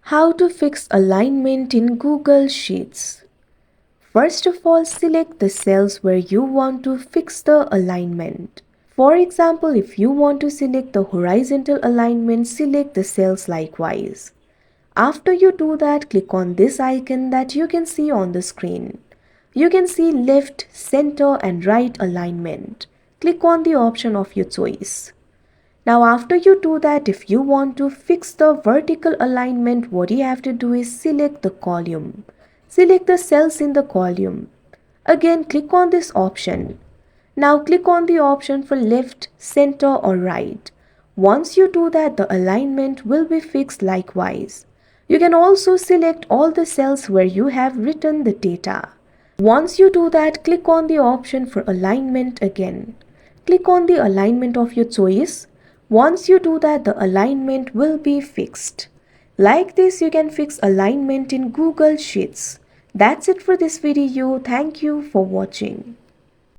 How to fix alignment in Google Sheets. First of all, select the cells where you want to fix the alignment. For example, if you want to select the horizontal alignment, select the cells likewise. After you do that, click on this icon that you can see on the screen. You can see left, center and right alignment. Click on the option of your choice. Now after you do that, if you want to fix the vertical alignment, what you have to do is select the column. Select the cells in the column. Again, click on this option. Now click on the option for left, center or right. Once you do that, the alignment will be fixed likewise. You can also select all the cells where you have written the data. Once you do that, click on the option for alignment again. Click on the alignment of your choice. Once you do that, the alignment will be fixed. Like this, you can fix alignment in Google Sheets. That's it for this video. Thank you for watching.